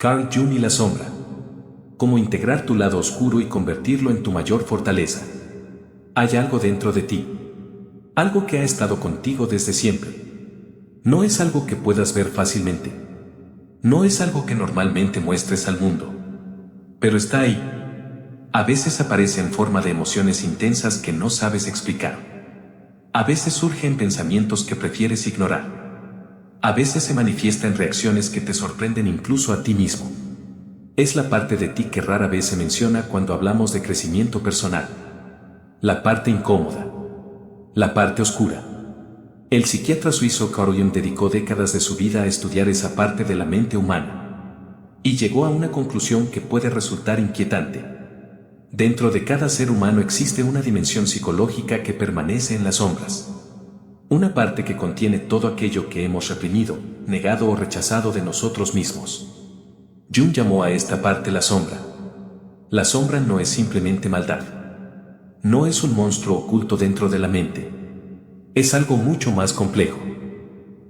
Carl Jung y la sombra. Cómo integrar tu lado oscuro y convertirlo en tu mayor fortaleza. Hay algo dentro de ti. Algo que ha estado contigo desde siempre. No es algo que puedas ver fácilmente. No es algo que normalmente muestres al mundo. Pero está ahí. A veces aparece en forma de emociones intensas que no sabes explicar. A veces surge en pensamientos que prefieres ignorar. A veces se manifiesta en reacciones que te sorprenden incluso a ti mismo. Es la parte de ti que rara vez se menciona cuando hablamos de crecimiento personal. La parte incómoda. La parte oscura. El psiquiatra suizo Carl Jung dedicó décadas de su vida a estudiar esa parte de la mente humana. Y llegó a una conclusión que puede resultar inquietante. Dentro de cada ser humano existe una dimensión psicológica que permanece en las sombras. Una parte que contiene todo aquello que hemos reprimido, negado o rechazado de nosotros mismos. Jung llamó a esta parte la sombra. La sombra no es simplemente maldad. No es un monstruo oculto dentro de la mente. Es algo mucho más complejo.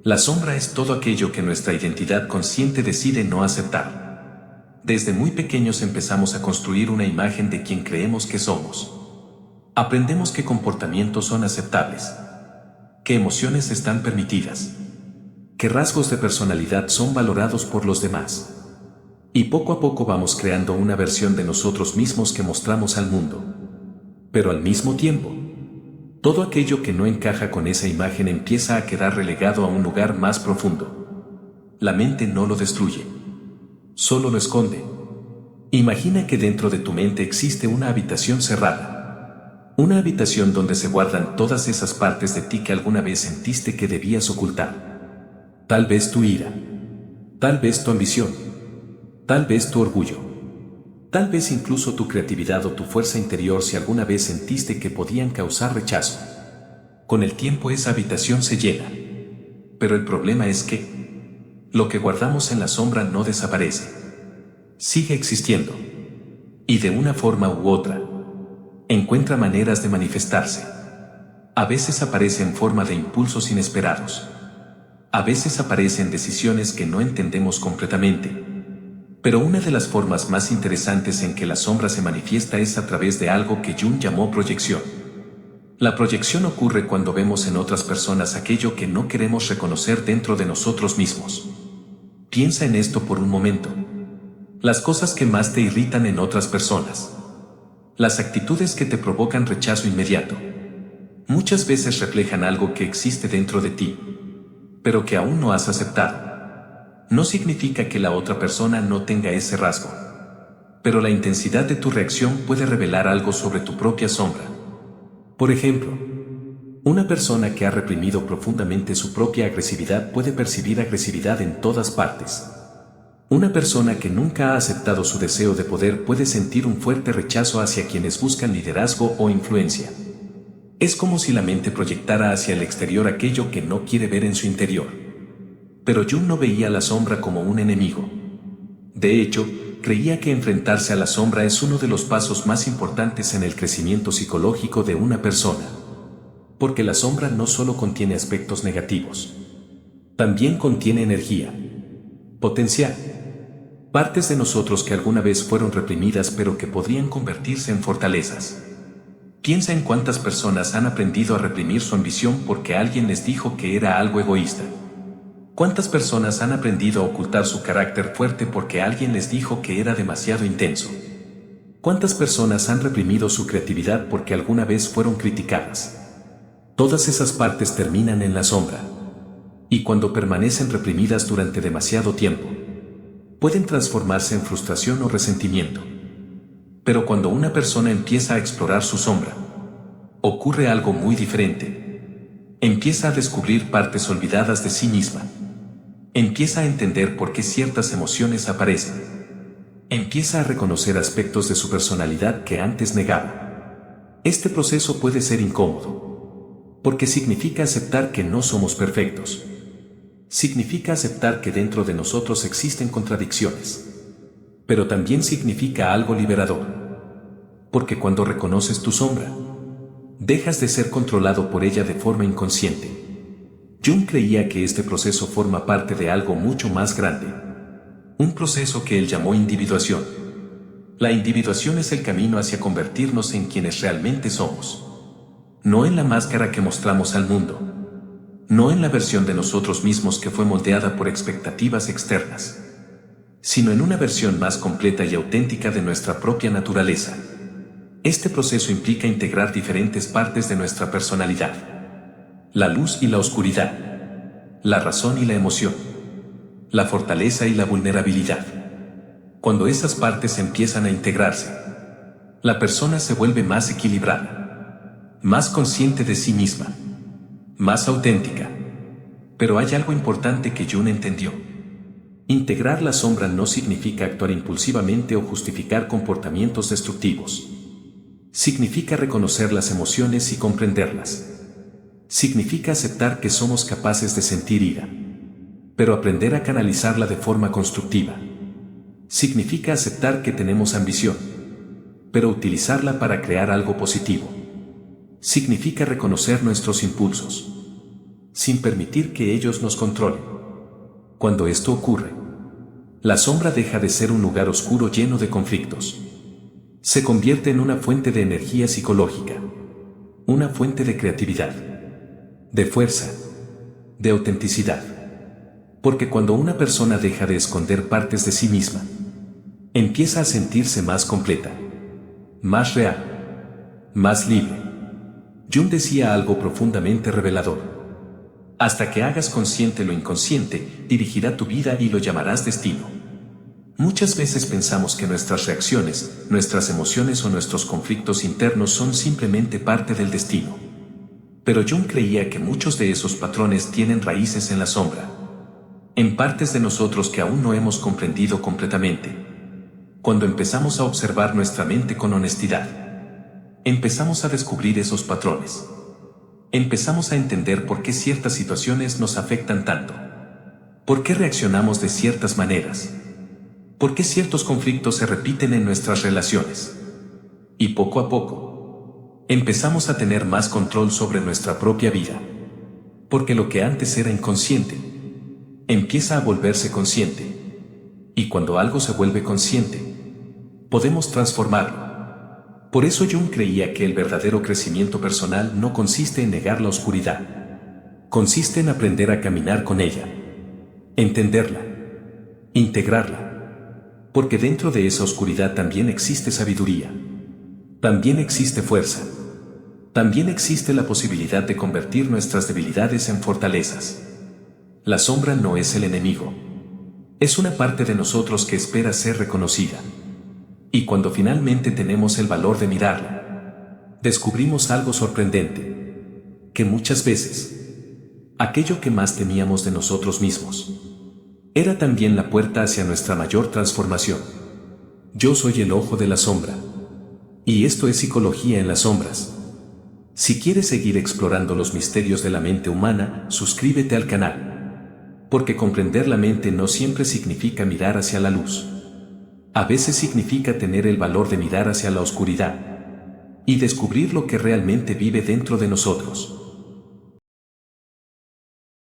La sombra es todo aquello que nuestra identidad consciente decide no aceptar. Desde muy pequeños empezamos a construir una imagen de quien creemos que somos. Aprendemos qué comportamientos son aceptables, qué emociones están permitidas, qué rasgos de personalidad son valorados por los demás. Y poco a poco vamos creando una versión de nosotros mismos que mostramos al mundo. Pero al mismo tiempo, todo aquello que no encaja con esa imagen empieza a quedar relegado a un lugar más profundo. La mente no lo destruye, solo lo esconde. Imagina que dentro de tu mente existe una habitación cerrada. Una habitación donde se guardan todas esas partes de ti que alguna vez sentiste que debías ocultar. Tal vez tu ira. Tal vez tu ambición. Tal vez tu orgullo. Tal vez incluso tu creatividad o tu fuerza interior si alguna vez sentiste que podían causar rechazo. Con el tiempo esa habitación se llena. Pero el problema es que lo que guardamos en la sombra no desaparece. Sigue existiendo. Y de una forma u otra, encuentra maneras de manifestarse. A veces aparece en forma de impulsos inesperados. A veces aparece en decisiones que no entendemos completamente. Pero una de las formas más interesantes en que la sombra se manifiesta es a través de algo que Jung llamó proyección. La proyección ocurre cuando vemos en otras personas aquello que no queremos reconocer dentro de nosotros mismos. Piensa en esto por un momento. Las cosas que más te irritan en otras personas. Las actitudes que te provocan rechazo inmediato. Muchas veces reflejan algo que existe dentro de ti, pero que aún no has aceptado. No significa que la otra persona no tenga ese rasgo, pero la intensidad de tu reacción puede revelar algo sobre tu propia sombra. Por ejemplo, una persona que ha reprimido profundamente su propia agresividad puede percibir agresividad en todas partes. Una persona que nunca ha aceptado su deseo de poder puede sentir un fuerte rechazo hacia quienes buscan liderazgo o influencia. Es como si la mente proyectara hacia el exterior aquello que no quiere ver en su interior. Pero Jung no veía la sombra como un enemigo. De hecho, creía que enfrentarse a la sombra es uno de los pasos más importantes en el crecimiento psicológico de una persona. Porque la sombra no solo contiene aspectos negativos. También contiene energía. Potencial. Partes de nosotros que alguna vez fueron reprimidas pero que podrían convertirse en fortalezas. Piensa en cuántas personas han aprendido a reprimir su ambición porque alguien les dijo que era algo egoísta. ¿Cuántas personas han aprendido a ocultar su carácter fuerte porque alguien les dijo que era demasiado intenso? ¿Cuántas personas han reprimido su creatividad porque alguna vez fueron criticadas? Todas esas partes terminan en la sombra. Y cuando permanecen reprimidas durante demasiado tiempo, pueden transformarse en frustración o resentimiento. Pero cuando una persona empieza a explorar su sombra, ocurre algo muy diferente. Empieza a descubrir partes olvidadas de sí misma. Empieza a entender por qué ciertas emociones aparecen. Empieza a reconocer aspectos de su personalidad que antes negaba. Este proceso puede ser incómodo, porque significa aceptar que no somos perfectos. Significa aceptar que dentro de nosotros existen contradicciones. Pero también significa algo liberador. Porque cuando reconoces tu sombra, dejas de ser controlado por ella de forma inconsciente. Jung creía que este proceso forma parte de algo mucho más grande. Un proceso que él llamó individuación. La individuación es el camino hacia convertirnos en quienes realmente somos. No en la máscara que mostramos al mundo. No en la versión de nosotros mismos que fue moldeada por expectativas externas. Sino en una versión más completa y auténtica de nuestra propia naturaleza. Este proceso implica integrar diferentes partes de nuestra personalidad. La luz y la oscuridad. La razón y la emoción. La fortaleza y la vulnerabilidad. Cuando esas partes empiezan a integrarse, la persona se vuelve más equilibrada, más consciente de sí misma, más auténtica. Pero hay algo importante que Jung entendió. Integrar la sombra no significa actuar impulsivamente o justificar comportamientos destructivos. Significa reconocer las emociones y comprenderlas. Significa aceptar que somos capaces de sentir ira, pero aprender a canalizarla de forma constructiva. Significa aceptar que tenemos ambición, pero utilizarla para crear algo positivo. Significa reconocer nuestros impulsos, sin permitir que ellos nos controlen. Cuando esto ocurre, la sombra deja de ser un lugar oscuro lleno de conflictos. Se convierte en una fuente de energía psicológica, una fuente de creatividad, de fuerza, de autenticidad. Porque cuando una persona deja de esconder partes de sí misma, empieza a sentirse más completa, más real, más libre. Jung decía algo profundamente revelador. Hasta que hagas consciente lo inconsciente, dirigirá tu vida y lo llamarás destino. Muchas veces pensamos que nuestras reacciones, nuestras emociones o nuestros conflictos internos son simplemente parte del destino. Pero Jung creía que muchos de esos patrones tienen raíces en la sombra, en partes de nosotros que aún no hemos comprendido completamente. Cuando empezamos a observar nuestra mente con honestidad, empezamos a descubrir esos patrones. Empezamos a entender por qué ciertas situaciones nos afectan tanto. ¿Por qué reaccionamos de ciertas maneras? ¿Por qué ciertos conflictos se repiten en nuestras relaciones? Y poco a poco, empezamos a tener más control sobre nuestra propia vida. Porque lo que antes era inconsciente, empieza a volverse consciente. Y cuando algo se vuelve consciente, podemos transformarlo. Por eso Jung creía que el verdadero crecimiento personal no consiste en negar la oscuridad. Consiste en aprender a caminar con ella, entenderla, integrarla. Porque dentro de esa oscuridad también existe sabiduría. También existe fuerza. También existe la posibilidad de convertir nuestras debilidades en fortalezas. La sombra no es el enemigo. Es una parte de nosotros que espera ser reconocida. Y cuando finalmente tenemos el valor de mirarla, descubrimos algo sorprendente. Que muchas veces, aquello que más temíamos de nosotros mismos, era también la puerta hacia nuestra mayor transformación. Yo soy el ojo de la sombra. Y esto es psicología en las sombras. Si quieres seguir explorando los misterios de la mente humana, suscríbete al canal. Porque comprender la mente no siempre significa mirar hacia la luz. A veces significa tener el valor de mirar hacia la oscuridad y descubrir lo que realmente vive dentro de nosotros.